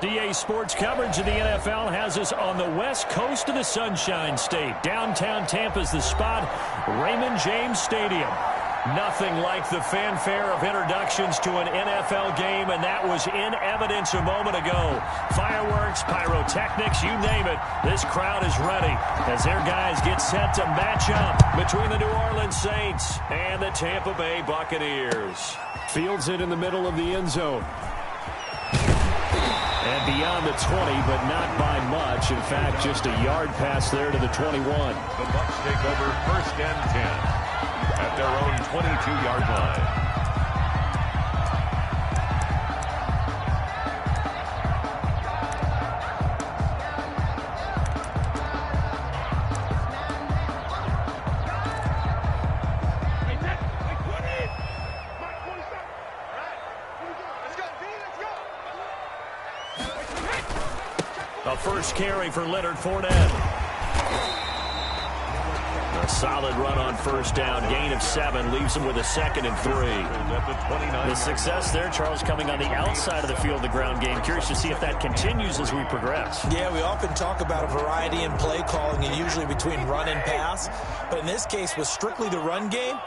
DA Sports coverage of the NFL has us on the west coast of the Sunshine State. Downtown Tampa's the spot, Raymond James Stadium. Nothing like the fanfare of introductions to an NFL game, and that was in evidence a moment ago. Fireworks, pyrotechnics, you name it. This crowd is ready as their guys get set to match up between the New Orleans Saints and the Tampa Bay Buccaneers. Fields it in the middle of the end zone. And beyond the 20, but not by much. In fact, just a yard pass there to the 21. The Bucs take over 1st and 10 at their own 22-yard line. A first carry for Leonard Fournette. A solid run on first down. Gain of 7 leaves him with a 2nd and 3. The success there, Charles, coming on the outside of the field, the ground game. Curious to see if that continues as we progress. Yeah, we often talk about a variety in play calling, and usually between run and pass. But in this case, with strictly the run game,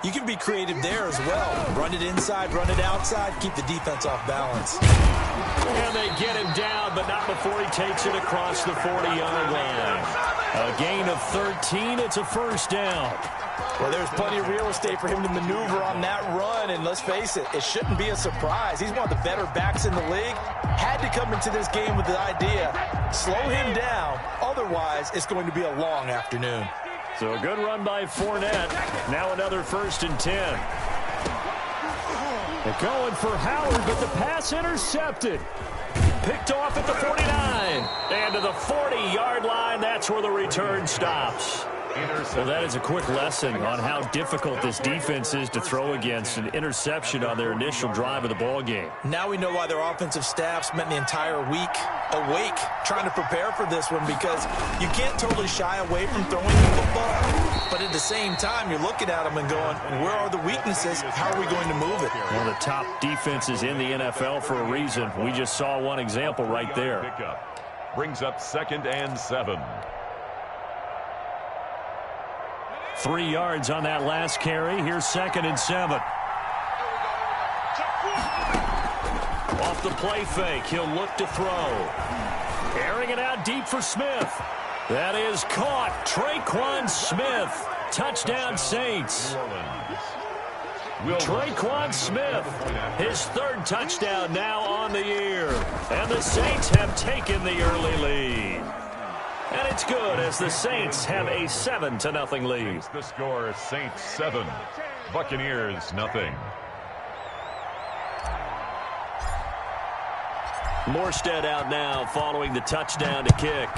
you can be creative there as well. Run it inside, run it outside, keep the defense off balance. And they get him down, but not before he takes it across the 40-yard line. A gain of 13. It's a first down. Well, there's plenty of real estate for him to maneuver on that run, and let's face it, it shouldn't be a surprise. He's one of the better backs in the league. Had to come into this game with the idea, slow him down, otherwise it's going to be a long afternoon. So a good run by Fournette. Now another 1st and 10. They're going for Howard, but the pass intercepted. Picked off at the 49. And to the 40-yard line, that's where the return stops. Well, that is a quick lesson on how difficult this defense is to throw against. An interception on their initial drive of the ball game. Now we know why their offensive staff spent the entire week awake trying to prepare for this one, because you can't totally shy away from throwing the football. But at the same time, you're looking at them and going, where are the weaknesses? How are we going to move it? One of the top defenses in the NFL for a reason. We just saw one example right there. Brings up 2nd and 7. 3 yards on that last carry. Here's 2nd and 7. Off the play fake, he'll look to throw. Airing it out deep for Smith. That is caught. Traquan Smith. Touchdown Saints. Traquan Smith, his 3rd touchdown now on the year. And the Saints have taken the early lead. And it's good as the Saints have a 7-0 lead. The score, Saints 7, Buccaneers nothing. Morstead out now following the touchdown to kick.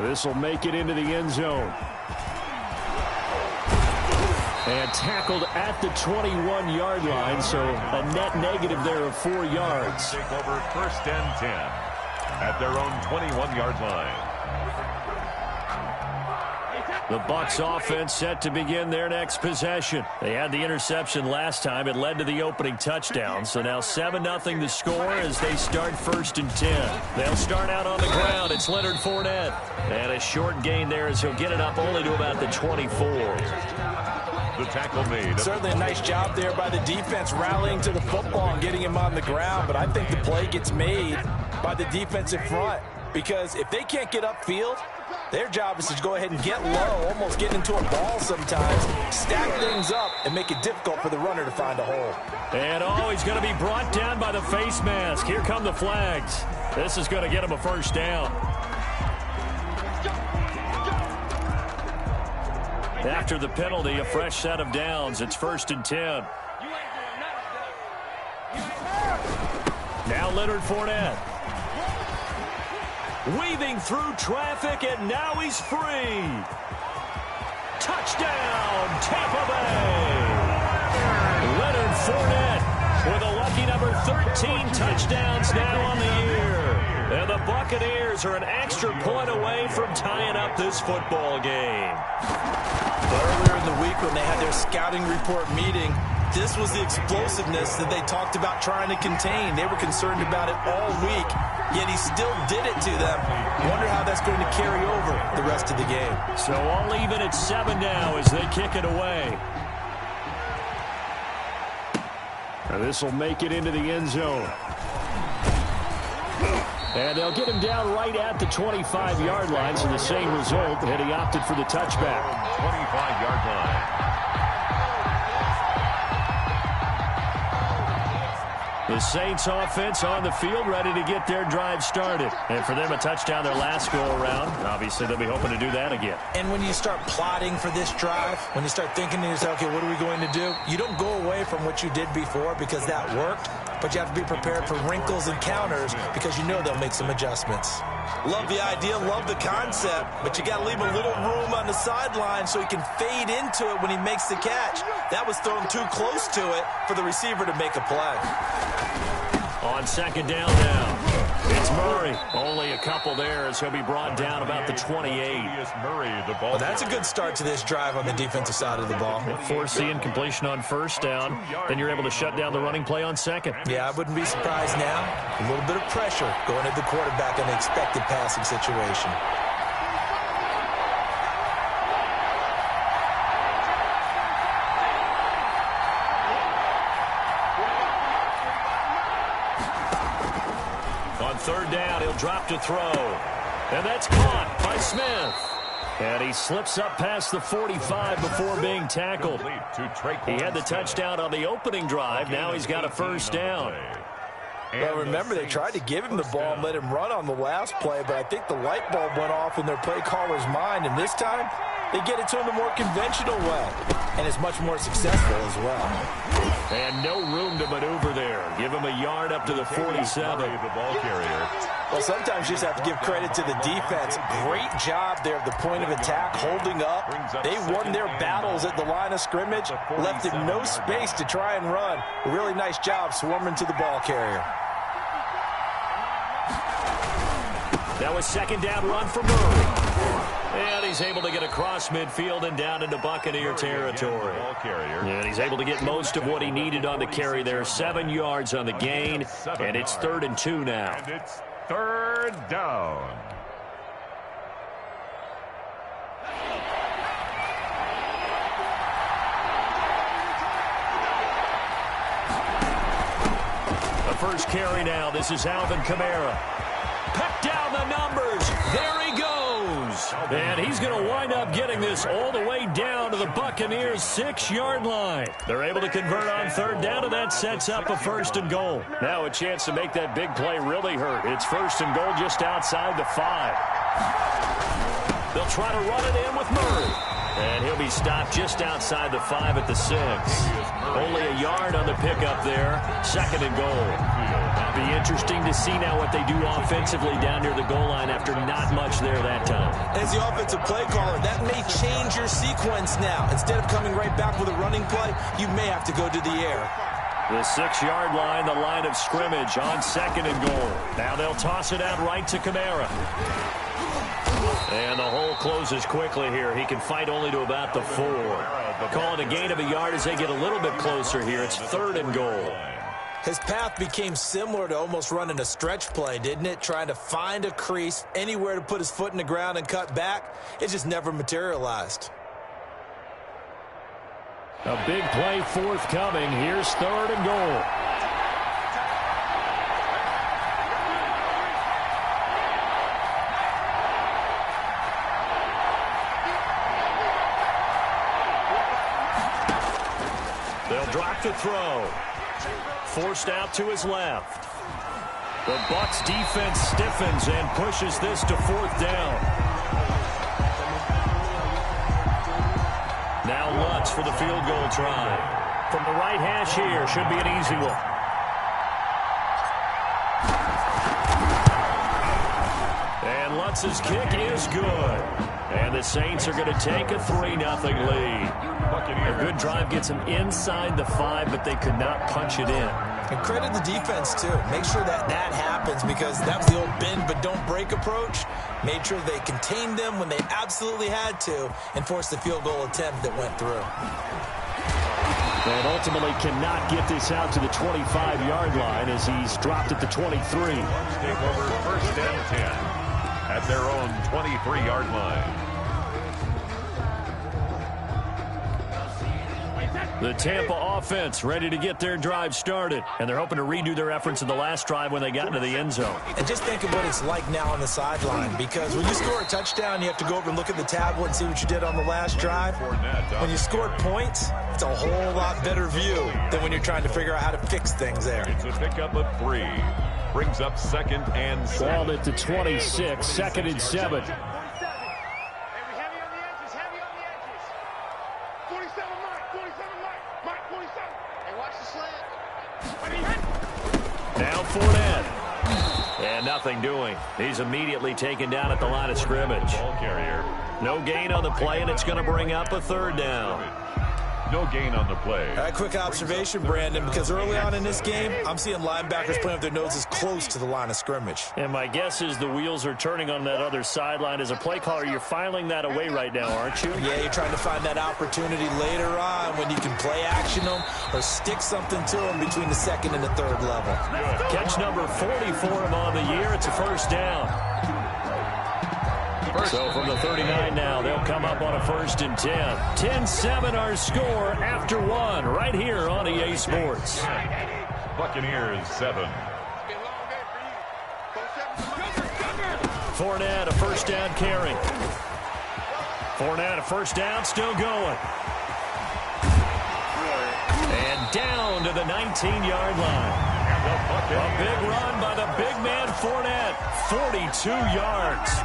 This will make it into the end zone. And tackled at the 21-yard line, so a net negative there of 4 yards. Take over 1st and 10 at their own 21-yard line. The Bucs offense set to begin their next possession. They had the interception last time. It led to the opening touchdown. So now 7-0 the score as they start 1st and 10. They'll start out on the ground. It's Leonard Fournette. And a short gain there as he'll get it up only to about the 24. The tackle made. Certainly a nice job there by the defense rallying to the football and getting him on the ground. But I think the play gets made by the defensive front, because if they can't get upfield, their job is to go ahead and get low, almost get into a ball sometimes, stack things up, and make it difficult for the runner to find a hole. And he's going to be brought down by the face mask. Here come the flags. This is going to get him a first down. After the penalty, a fresh set of downs. It's 1st and 10. Now Leonard Fournette. Weaving through traffic, and now he's free. Touchdown, Tampa Bay. Leonard Fournette with a lucky number 13 touchdowns now on the year. And the Buccaneers are an extra point away from tying up this football game. Earlier in the week when they had their scouting report meeting, this was the explosiveness that they talked about trying to contain. They were concerned about it all week, yet he still did it to them. Wonder how that's going to carry over the rest of the game. So all even at 7 now as they kick it away. This will make it into the end zone. And they'll get him down right at the 25-yard line, so the same result, and he opted for the touchback. 25-yard line. The Saints offense on the field, ready to get their drive started. And for them, a touchdown their last go-around. Obviously, they'll be hoping to do that again. And when you start plotting for this drive, when you start thinking to yourself, okay, what are we going to do? You don't go away from what you did before because that worked, but you have to be prepared for wrinkles and counters because you know they'll make some adjustments. Love the idea, love the concept, but you got to leave a little room on the sideline so he can fade into it when he makes the catch. That was thrown too close to it for the receiver to make a play. On second down now, it's Murray. Only a couple there as he'll be brought down about the 28. Well, that's a good start to this drive on the defensive side of the ball. Forcing completion on first down, then you're able to shut down the running play on second. Yeah, I wouldn't be surprised now. A little bit of pressure going at the quarterback in an expected passing situation. Third down, he'll drop to throw. And that's caught by Smith. And he slips up past the 45 before being tackled. He had the touchdown on the opening drive. Now he's got a first down. Well, remember, they tried to give him the ball and let him run on the last play, but I think the light bulb went off in their play caller's mind, and this time they get it to him the more conventional way, and it's much more successful as well. And no room to maneuver there. Give him a yard up to the 47. The ball carrier. Well, sometimes you just have to give credit to the defense. Great job there at the point of attack, holding up. They won their battles at the line of scrimmage, left him no space to try and run. A really nice job swarming to the ball carrier. That was second down run for Murray. And he's able to get across midfield and down into Buccaneer territory. And he's able to get most of what he needed on the carry there. 7 yards on the gain, and it's 3rd and 2 now. And it's 3rd down. The first carry now. This is Alvin Kamara. Peck down the numbers. There he goes. And he's going to wind up getting this all the way down to the Buccaneers' 6-yard line. They're able to convert on third down, and that sets up a 1st and goal. Now a chance to make that big play really hurt. It's 1st and goal just outside the 5. They'll try to run it in with Murray. And he'll be stopped just outside the 5 at the 6. Only a yard on the pickup there. 2nd and goal. Be interesting to see now what they do offensively down near the goal line after not much there that time. As the offensive play caller, that may change your sequence now. Instead of coming right back with a running play, you may have to go to the air. The 6-yard line, the line of scrimmage on 2nd and goal. Now they'll toss it out right to Kamara. And the hole closes quickly here. He can fight only to about the 4. Calling a gain of a yard as they get a little bit closer here. It's 3rd and goal. His path became similar to almost running a stretch play, didn't it? Trying to find a crease, anywhere to put his foot in the ground and cut back. It just never materialized. A big play forthcoming. Here's 3rd and goal. They'll drop to throw. Forced out to his left. The Bucs defense stiffens and pushes this to 4th down. Now Lutz for the field goal try. From the right hash here, should be an easy one. And Lutz's kick is good. And the Saints are going to take a 3-0 lead. A good drive gets them inside the 5, but they could not punch it in. And credit the defense, too. Make sure that that happens because that was the old bend but don't break approach. Made sure they contained them when they absolutely had to and forced the field goal attempt that went through. And ultimately cannot get this out to the 25-yard line as he's dropped at the 23. Take over first and 10 at their own 23-yard line. The Tampa offense ready to get their drive started. And they're hoping to redo their efforts in the last drive when they got into the end zone. And just think of what it's like now on the sideline. Because when you score a touchdown, you have to go over and look at the tablet and see what you did on the last drive. When you scored points, it's a whole lot better view than when you're trying to figure out how to fix things there. It's a pickup of 3. Brings up 2nd and 7. Ball at the 26, 2nd and 7. Now Fournette. And nothing doing. He's immediately taken down at the line of scrimmage. Ball carrier. No gain on the play, and it's going to bring up a 3rd down. No gain on the play. All right, quick observation, Brandon, because early on in this game, I'm seeing linebackers playing with their noses close to the line of scrimmage. And my guess is the wheels are turning on that other sideline. As a play caller, you're filing that away right now, aren't you? Yeah, you're trying to find that opportunity later on when you can play action them or stick something to them between the 2nd and the 3rd level. Catch number 40 for him on the year. It's a 1st down. So from the 39 now, they'll come up on a 1st and 10. 10-7 our score after 1 right here on EA Sports. Buccaneers 7. Fournette, a 1st down carry. Fournette, a 1st down, still going. And down to the 19-yard line. A big run by the big man Fournette. 42 yards.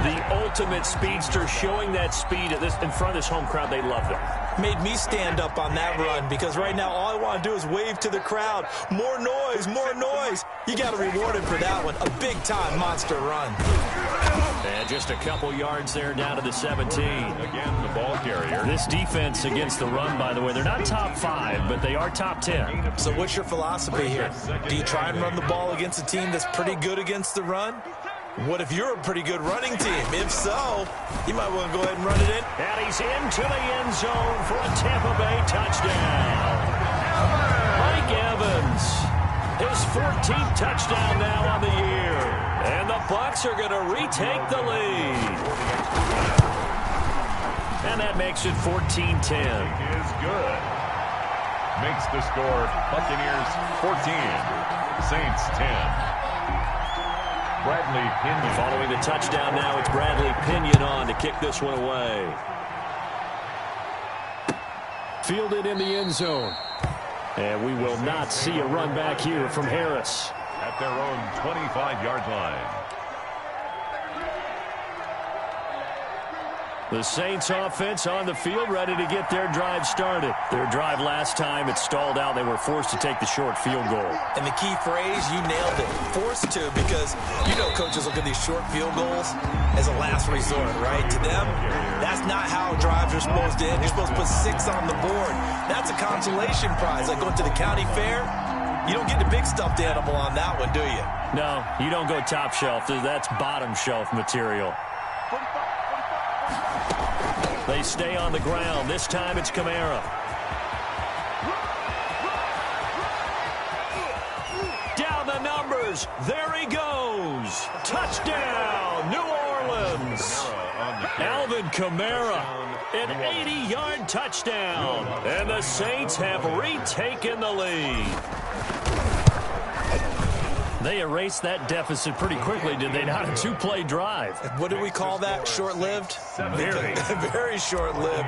The ultimate speedster, showing that speed at this in front of this home crowd. They love that. Made me stand up on that run because right now all I want to do is wave to the crowd. More noise, more noise. You got to reward him for that one. A big-time monster run. And just a couple yards there down to the 17. Again, the ball carrier. This defense against the run, by the way, they're not top 5, but they are top 10. So what's your philosophy here? Do you try and run the ball against a team that's pretty good against the run? What if you're a pretty good running team? If so, you might want to go ahead and run it in. And he's into the end zone for a Tampa Bay touchdown. Mike Evans, his 14th touchdown now on the year. And the Bucs are going to retake the lead. And that makes it 14-10. Is good. Makes the score Buccaneers 14, Saints 10. Bradley Pinion. Following the touchdown now, it's Bradley Pinion on to kick this one away. Fielded in the end zone. And we will not see a run back here from Harris. At their own 25-yard line. The Saints offense on the field, ready to get their drive started. Their drive last time, it stalled out. They were forced to take the short field goal. And the key phrase, you nailed it. Forced to, because you know coaches look at these short field goals as a last resort, right? To them, that's not how drives are supposed to end. You're supposed to put 6 on the board. That's a consolation prize. Like going to the county fair, you don't get the big stuffed animal on that one, do you? No, you don't go top shelf. That's bottom shelf material. They stay on the ground. This time it's Kamara. Down the numbers. There he goes. Touchdown, New Orleans. Alvin Kamara, an 80-yard touchdown. And the Saints have retaken the lead. They erased that deficit pretty quickly, did they not? A 2-play drive. What do we call that? Short-lived? Very. Very short-lived.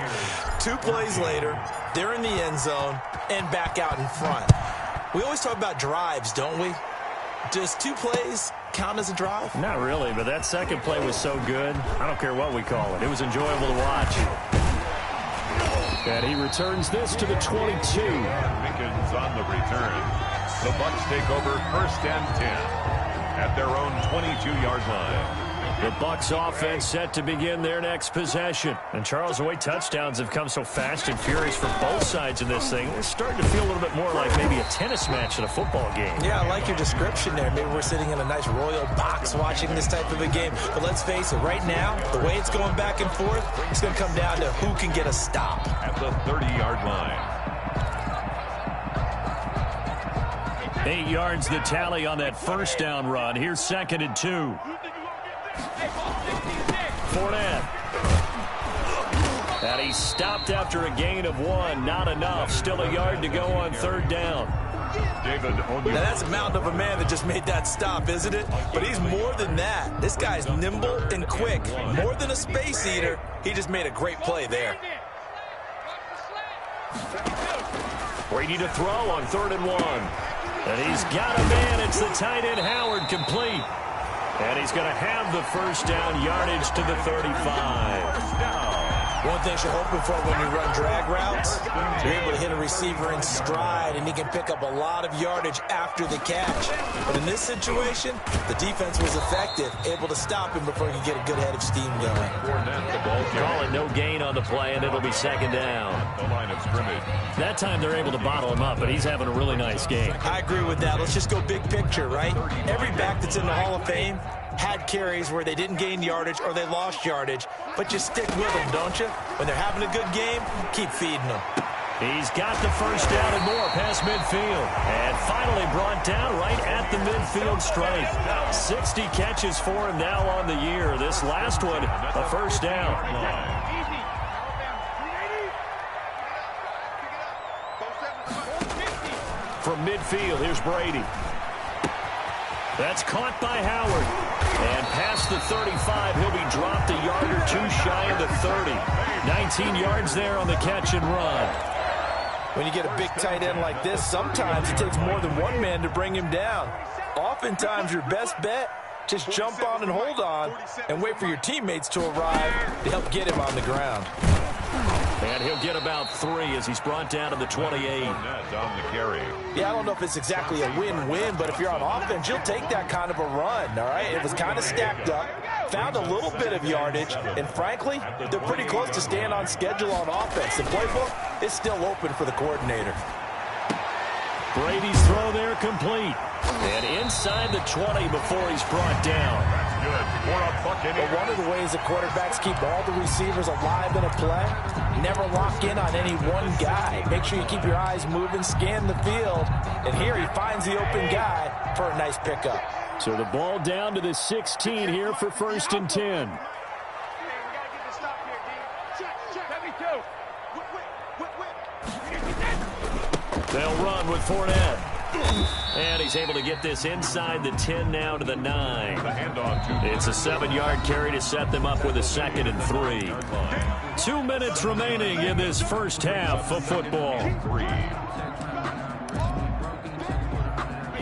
2 plays later, they're in the end zone and back out in front. We always talk about drives, don't we? Does 2 plays count as a drive? Not really, but that second play was so good. I don't care what we call it. It was enjoyable to watch. And he returns this to the 22. Mickens on the return. The Bucs take over 1st and 10 at their own 22-yard line. The Bucs offense set to begin their next possession. And Charles, the way touchdowns have come so fast and furious from both sides of this thing, it's starting to feel a little bit more like maybe a tennis match at a football game. Yeah, I like your description there. Maybe we're sitting in a nice royal box watching this type of a game. But let's face it, right now, the way it's going back and forth, it's going to come down to who can get a stop. At the 30-yard line. 8 yards the tally on that first down run. Here's 2nd and 2. Fournette. And he stopped after a gain of 1. Not enough. Still a yard to go on 3rd down. Now that's a mountain of a man that just made that stop, isn't it? But he's more than that. This guy's nimble and quick. More than a space eater. He just made a great play there. Brady to throw on 3rd and 1. And he's got a man. It's the tight end Howard, complete. And he's going to have the first down, yardage to the 35. One thing you're hoping for when you run drag routes, you're able to hit a receiver in stride, and he can pick up a lot of yardage after the catch. But in this situation, the defense was effective, able to stop him before he could get a good head of steam going. Call it no gain on the play, and it'll be 2nd down. The line of scrimmage. That time they're able to bottle him up, but he's having a really nice game. I agree with that. Let's just go big picture, right? Every back that's in the Hall of Fame had carries where they didn't gain yardage or they lost yardage, but you stick with them, don't you? When they're having a good game, keep feeding them. He's got the first down and more past midfield. And finally brought down right at the midfield stripe. 60 catches for him now on the year. This last one, a first down. From midfield, here's Brady. That's caught by Howard. And past the 35, he'll be dropped a yard or 2 shy of the 30. 19 yards there on the catch and run. When you get a big tight end like this, sometimes it takes more than one man to bring him down. Oftentimes, your best bet, just jump on and hold on and wait for your teammates to arrive to help get him on the ground. And he'll get about 3 as he's brought down to the 28. On the carry. Yeah, I don't know if it's exactly a win-win, but if you're on offense, you'll take that kind of a run, all right? It was kind of stacked up, found a little bit of yardage, and frankly, they're pretty close to staying on schedule on offense. The playbook is still open for the coordinator. Brady's throw there complete. And inside the 20 before he's brought down. Good for a Buccaneers. But one of the ways the quarterbacks keep all the receivers alive in a play, never lock in on any one guy. Make sure you keep your eyes moving, scan the field, and here he finds the open guy for a nice pickup. So the ball down to the 16 here for 1st and 10. They'll run with Fournette. And he's able to get this inside the 10 now to the 9. It's a 7-yard carry to set them up with a 2nd and 3. 2 minutes remaining in this first half of football.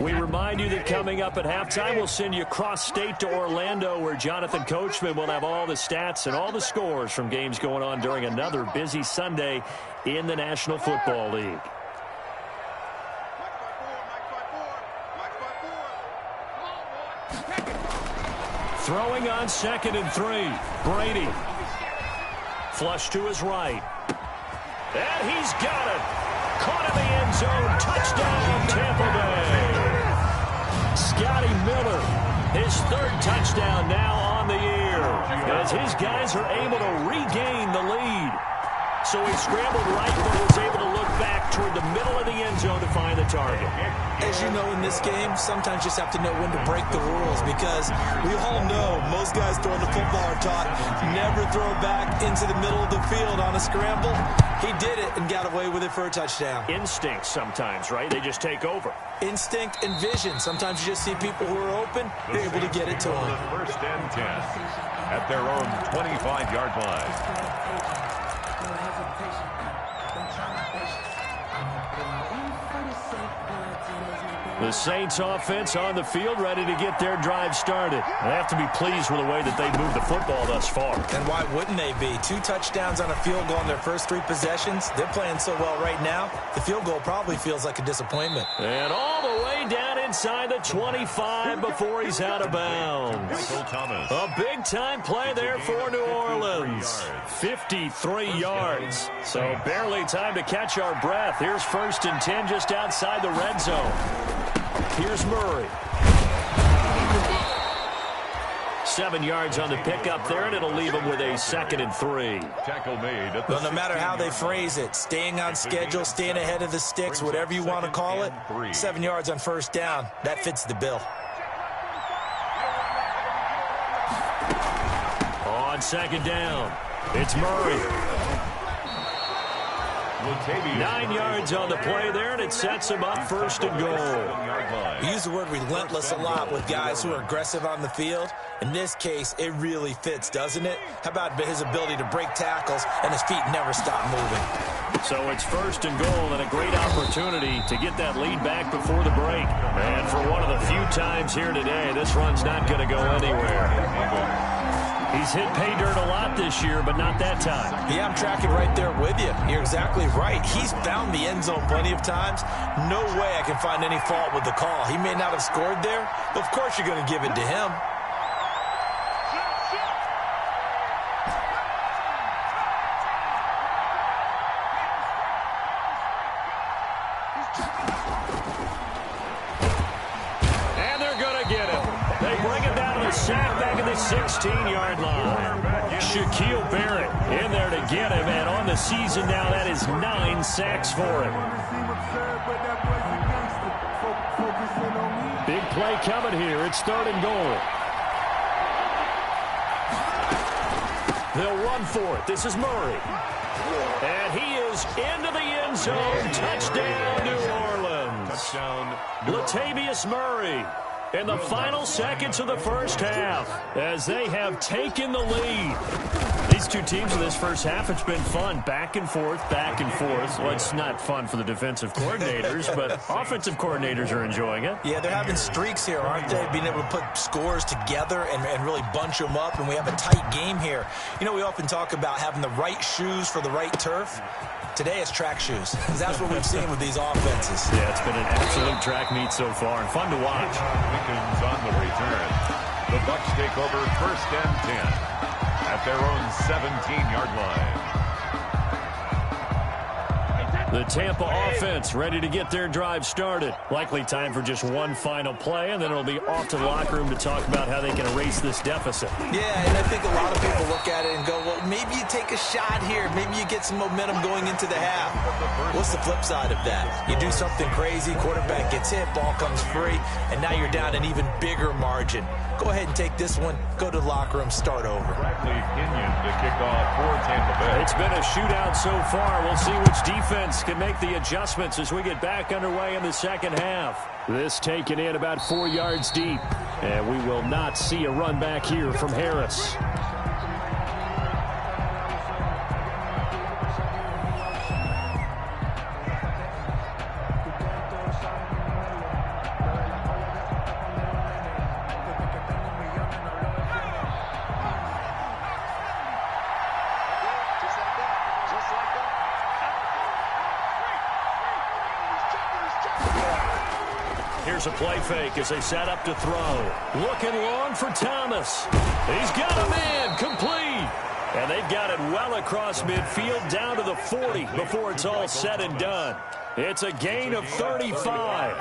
We remind you that coming up at halftime, we'll send you cross-state to Orlando, where Jonathan Coachman will have all the stats and all the scores from games going on during another busy Sunday in the National Football League. Throwing on 2nd and 3. Brady. Flush to his right. And he's got it. Caught in the end zone. Touchdown, Tampa Bay. Scotty Miller, his 3rd touchdown now on the year, as his guys are able to regain the lead. So he scrambled right, but was able to look back toward the middle of the end zone to find the target. As you know, in this game, sometimes you just have to know when to break the rules, because we all know most guys throwing the football are taught never throw back into the middle of the field on a scramble. He did it and got away with it for a touchdown. Instinct sometimes, right? They just take over. Instinct and vision. Sometimes you just see people who are open, they're able to get it to them. 1st and 10 at their own 25-yard line. The Saints offense on the field, ready to get their drive started. They have to be pleased with the way that they moved the football thus far. And why wouldn't they be? 2 touchdowns on a field goal in their first 3 possessions. They're playing so well right now, the field goal probably feels like a disappointment. And all the way down inside the 25 before he's out of bounds. A big-time play there for New Orleans. 53 yards. So barely time to catch our breath. Here's 1st and 10 just outside the red zone. Here's Murray. 7 yards on the pickup there, and it'll leave them with a 2nd and 3. Tackle made at the well, no matter how they phrase it, staying on schedule, staying ahead of the sticks, whatever you want to call it, 7 yards on first down, that fits the bill. On 2nd down, it's Murray. 9 yards on the play there, and it sets him up 1st and goal. We use the word relentless a lot with guys who are aggressive on the field. In this case, it really fits, doesn't it? How about his ability to break tackles and his feet never stop moving? So it's 1st and goal, and a great opportunity to get that lead back before the break. And for one of the few times here today, this run's not going to go anywhere. He's hit pay dirt a lot this year, but not that time. Yeah, I'm tracking right there with you. You're exactly right. He's found the end zone plenty of times. No way I can find any fault with the call. He may not have scored there, but of course you're going to give it to him. And they're going to get him. They bring him down to the sack back at the 16-yard line. Shaquille Barrett in there to get him, and on the season now, that is 9 sacks for him. Big play coming here. It's 3rd and goal. They'll run for it. This is Murray. And he is into the end zone. Touchdown, New Orleans. touchdown. Latavius Murray in the final seconds of the first half as they have taken the lead. These two teams in this first half, it's been fun. Back and forth, back and forth. Well, it's not fun for the defensive coordinators, but offensive coordinators are enjoying it. Yeah, they're having streaks here, aren't they? Being able to put scores together and really bunch them up, and we have a tight game here. You know, we often talk about having the right shoes for the right turf. Today it's track shoes. That's what we've seen with these offenses. Yeah, it's been an absolute track meet so far and fun to watch. Wiggins on the return. The Bucs take over 1st and 10 at their own 17-yard line. The Tampa offense ready to get their drive started. Likely time for just one final play, and then it'll be off to the locker room to talk about how they can erase this deficit. Yeah, and I think a lot of people look at it and go, well, maybe you take a shot here. Maybe you get some momentum going into the half. What's the flip side of that? You do something crazy, quarterback gets hit, ball comes free, and now you're down an even bigger margin. Go ahead and take this one, go to the locker room, start over. Bradley Kenyon to kick off for Tampa Bay. It's been a shootout so far. We'll see which defense can make the adjustments as we get back underway in the second half. This taken in about 4 yards deep, and we will not see a run back here from Harris. Here's a play fake as they set up to throw. Looking long for Thomas. He's got a man complete. And they've got it well across midfield down to the 40 before it's all said and done. It's a gain of 35.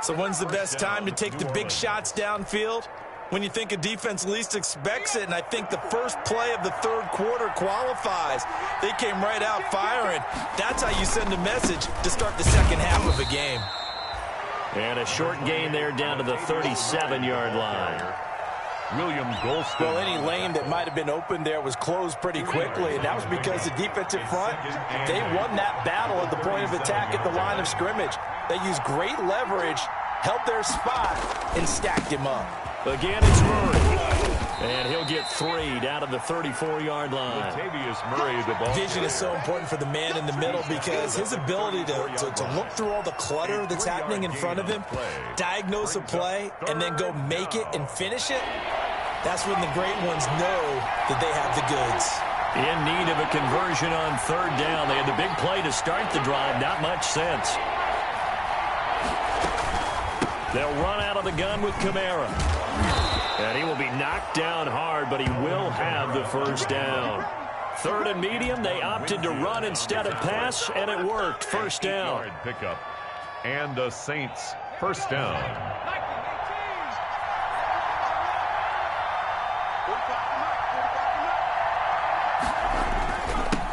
So when's the best time to take the big shots downfield? When you think a defense least expects it, and I think the first play of the third quarter qualifies. They came right out firing. That's how you send a message to start the second half of a game. And a short gain there down to the 37-yard line. William Golston. Well, any lane that might have been open there was closed pretty quickly, and that was because the defensive front, they won that battle at the point of attack at the line of scrimmage. They used great leverage, held their spot, and stacked him up. Again, it's Murray. And he'll get 3 down to the 34-yard line. Latavius Murray, the ball. Vision is so important for the man in the middle because his ability to look through all the clutter that's happening in front of him, diagnose a play, and then go make it and finish it, that's when the great ones know that they have the goods. In need of a conversion on third down. They had the big play to start the drive. Not much sense. They'll run out of the gun with Kamara. And he will be knocked down hard, but he will have the first down. Third and medium, they opted to run instead of pass, and it worked. First down. Pickup. And the Saints first down.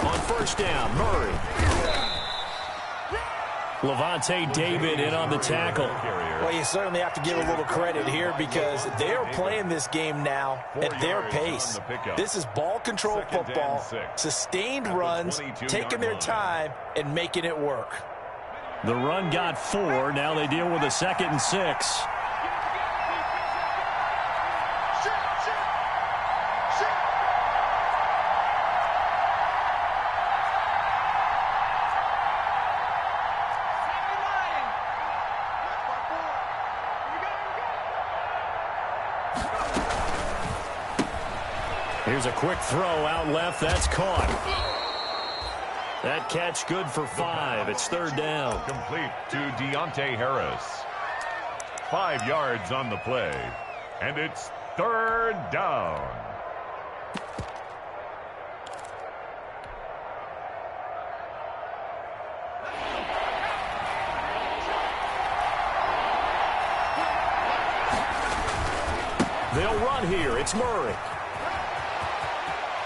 On first down, Murray. Levante David in on the tackle. Well, you certainly have to give a little credit here because they're playing this game now at their pace. This is ball control football, sustained runs, taking their time, and making it work. The run got 4. Now they deal with a 2nd and 6. Here's a quick throw out left. That's caught. That catch good for 5. It's 3rd down. Complete to Deontay Harris. 5 yards on the play. And it's 3rd down. They'll run here. It's Murray.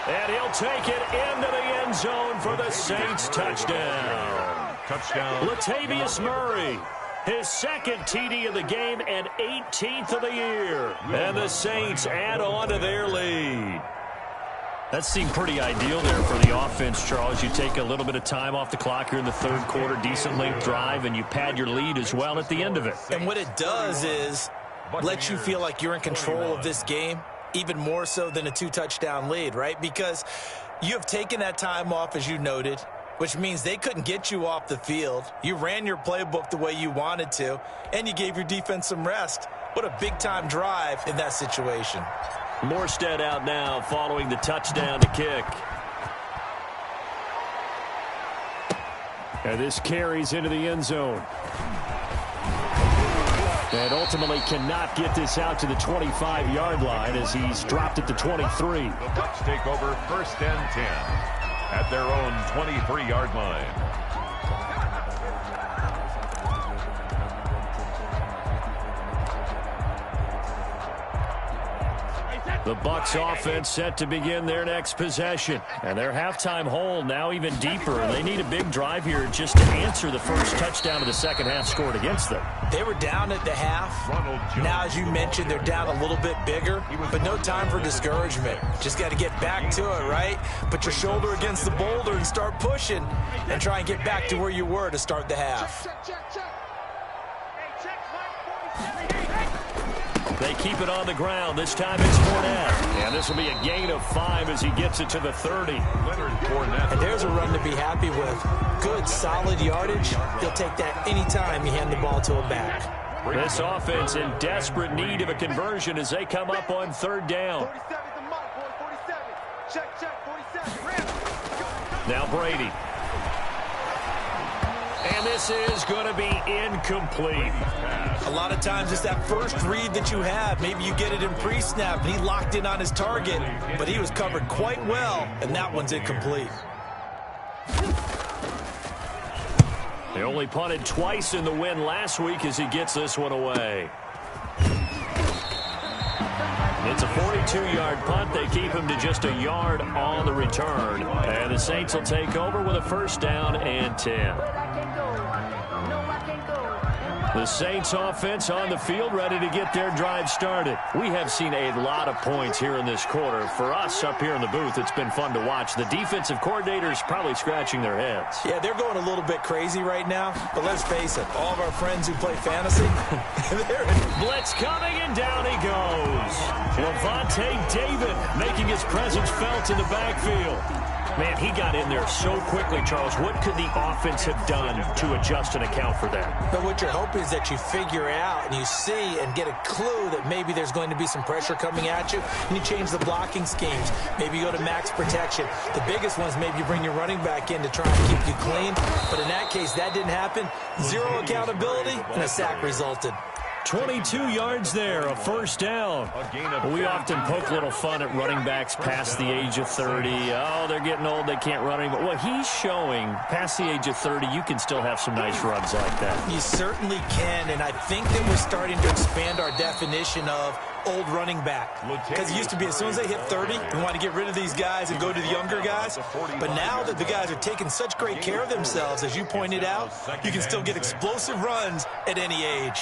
And he'll take it into the end zone for the Saints touchdown. Latavius Murray, his 2nd TD of the game and 18th of the year. And the Saints add on to their lead. That seemed pretty ideal there for the offense, Charles. You take a little bit of time off the clock here in the 3rd quarter, decent length drive, and you pad your lead as well at the end of it. And what it does is let you feel like you're in control of this game, even more so than a 2-touchdown lead, right? Because you have taken that time off, as you noted, which means they couldn't get you off the field. You ran your playbook the way you wanted to, and you gave your defense some rest. What a big-time drive in that situation. Morstead out now following the touchdown to kick. And this carries into the end zone. And ultimately cannot get this out to the 25-yard line as he's dropped it to 23. The Bucs take over 1st and 10 at their own 23-yard line. The Bucs offense set to begin their next possession. And their halftime hole now even deeper. And they need a big drive here just to answer the first touchdown of the second half scored against them. They were down at the half. Now, as you mentioned, they're down a little bit bigger, but no time for discouragement. Just got to get back to it, right? Put your shoulder against the boulder and start pushing and try and get back to where you were to start the half. They keep it on the ground. This time it's Fournette. And this will be a gain of 5 as he gets it to the 30. And there's a run to be happy with. Good, solid yardage. He'll take that anytime you hand the ball to a back. This offense in desperate need of a conversion as they come up on 3rd down. Now Brady. And this is going to be incomplete. A lot of times it's that first read that you have. Maybe you get it in pre-snap. He locked in on his target, but he was covered quite well, and that one's incomplete. They only punted twice in the win last week as he gets this one away. It's a 42-yard punt. They keep him to just a yard on the return. And the Saints will take over with a 1st down and 10. The Saints offense on the field ready to get their drive started. We have seen a lot of points here in this quarter. For us up here in the booth, it's been fun to watch. The defensive coordinators probably scratching their heads. Yeah, they're going a little bit crazy right now. But let's face it, all of our friends who play fantasy, they're in. Blitz coming, and down he goes. Levante David making his presence felt in the backfield. Man, he got in there so quickly, Charles. What could the offense have done to adjust and account for that? But what you're hoping is that you figure out and you see and get a clue that maybe there's going to be some pressure coming at you, and you change the blocking schemes. Maybe you go to max protection. The biggest ones, maybe you bring your running back in to try and keep you clean. But in that case, that didn't happen. Zero accountability, and a sack resulted. 22 yards there, a first down. We often poke a little fun at running backs past the age of 30. Oh, they're getting old, they can't run anymore. Well, he's showing past the age of 30, you can still have some nice runs like that. You certainly can, and I think that we're starting to expand our definition of old running back. Because it used to be as soon as they hit 30, we want to get rid of these guys and go to the younger guys. But now that the guys are taking such great care of themselves, as you pointed out, you can still get explosive runs at any age.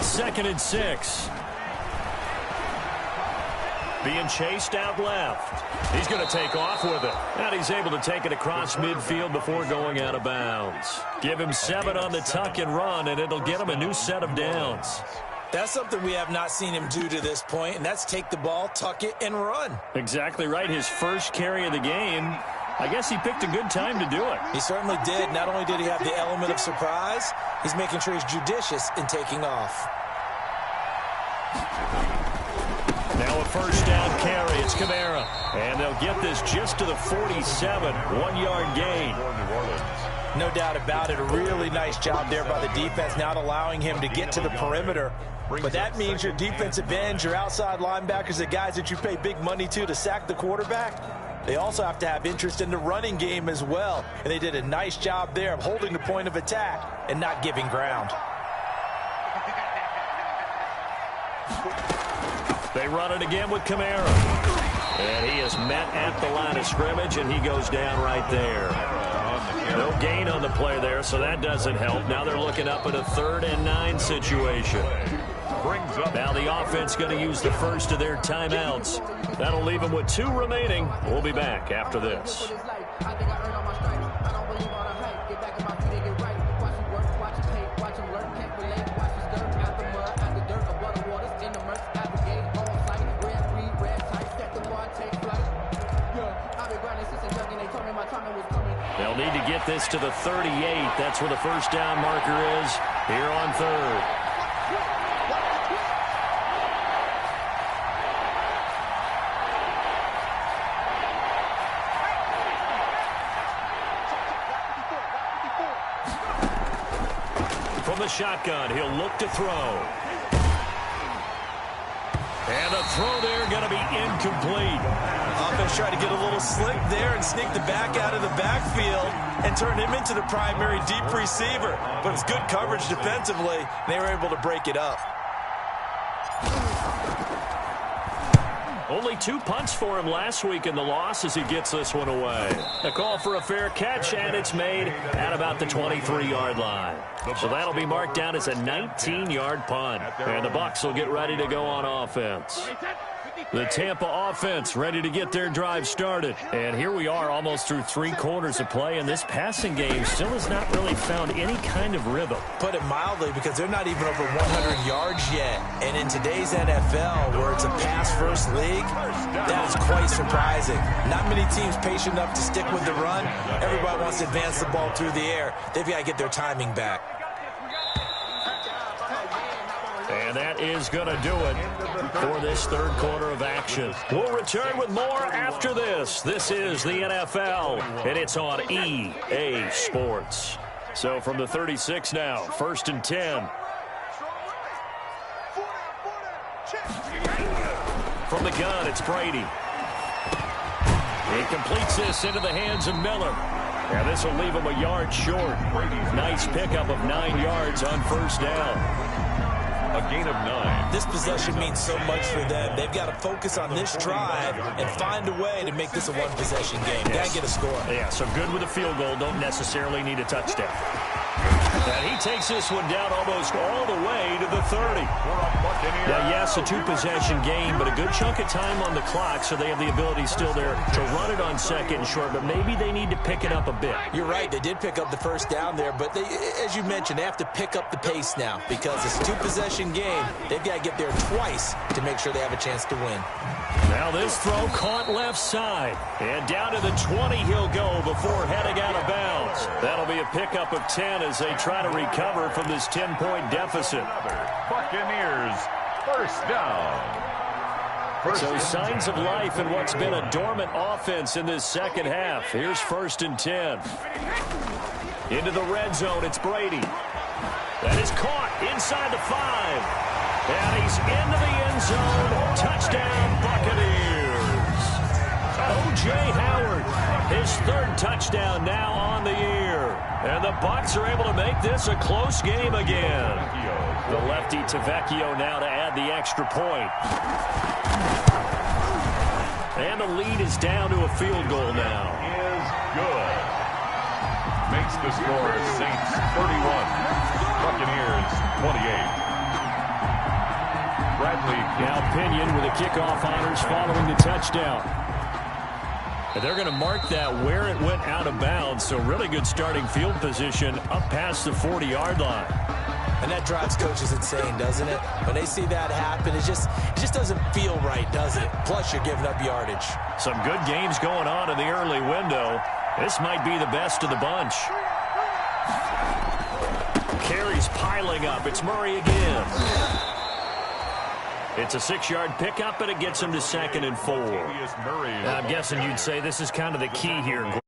Second and 6. Being chased out left. He's going to take off with it. And he's able to take it across midfield before going out of bounds. Give him 7 on the tuck and run, and it'll get him a new set of downs. That's something we have not seen him do to this point, and that's take the ball, tuck it, and run. Exactly right. His first carry of the game. I guess he picked a good time to do it. He certainly did. Not only did he have the element of surprise, he's making sure he's judicious in taking off. Now a first down carry. It's Kamara. And they'll get this just to the 47. 1-yard gain. No doubt about it. A really nice job there by the defense, not allowing him to get to the perimeter. But that means your defensive ends, your outside linebackers, the guys that you pay big money to sack the quarterback, they also have to have interest in the running game as well. And they did a nice job there of holding the point of attack and not giving ground. They run it again with Kamara. And he is met at the line of scrimmage, and he goes down right there. No gain on the play there, so that doesn't help. Now they're looking up at a 3rd and 9 situation. Now the offense going to use the first of their timeouts. That'll leave them with 2 remaining. We'll be back after this. They'll need to get this to the 38. That's where the first down marker is here on 3rd. From the shotgun, he'll look to throw. And the throw there going to be incomplete. Offense tried to get a little slick there and sneak the back out of the backfield and turn him into the primary deep receiver. But it's good coverage defensively. They were able to break it up. Only 2 punts for him last week in the loss as he gets this one away. A call for a fair catch, and it's made at about the 23-yard line. So that'll be marked down as a 19-yard punt. And the Bucs will get ready to go on offense. The Tampa offense ready to get their drive started. And here we are almost through 3 quarters of play, and this passing game still has not really found any kind of rhythm. Put it mildly, because they're not even over 100 yards yet. And in today's NFL, where it's a pass-first league, that is quite surprising. Not many teams patient enough to stick with the run. Everybody wants to advance the ball through the air. They've got to get their timing back. And that is going to do it for this 3rd quarter of action. We'll return with more after this. This is the NFL, and it's on EA Sports. So from the 36 now, 1st and 10. From the gun, it's Brady. He completes this into the hands of Miller. And this will leave him a yard short. Nice pickup of 9 yards on 1st down. A gain of 9. This possession means so much for them. They've got to focus on this drive and find a way to make this a 1-possession game. Got to get a score. Yeah, so good with a field goal. Don't necessarily need a touchdown. And he takes this one down almost all the way to the 30. Now, yes, a 2-possession game, but a good chunk of time on the clock, so they have the ability still there to run it on 2nd and short, but maybe they need to pick it up a bit. You're right. They did pick up the first down there, but they, as you mentioned, they have to pick up the pace now because it's a 2-possession game. They've got to get there twice to make sure they have a chance to win. Now this throw caught left side. And down to the 20 he'll go before heading out of bounds. That'll be a pickup of 10 as they try to recover from this 10-point deficit. Buccaneers, first down. So signs of life in what's been a dormant offense in this second half. Here's 1st and 10. Into the red zone, it's Brady. That is caught inside the 5. And he's into the end zone. Touchdown, Buccaneers. O.J. Howard, his 3rd touchdown now on the year. And the Bucs are able to make this a close game again. The lefty Tavecchio now to add the extra point. And the lead is down to a field goal now. Is good. Makes the score Saints 31, Buccaneers 28. Bradley. Now Pinion with the kickoff honors following the touchdown. And they're going to mark that where it went out of bounds. So really good starting field position up past the 40-yard line. And that drives coaches insane, doesn't it? When they see that happen, it just doesn't feel right, does it? Plus, you're giving up yardage. Some good games going on in the early window. This might be the best of the bunch. Carries piling up. It's Murray again. It's a 6-yard pickup, and it gets him to 2nd and 4. Murray. I'm guessing you'd say this is kind of the key here.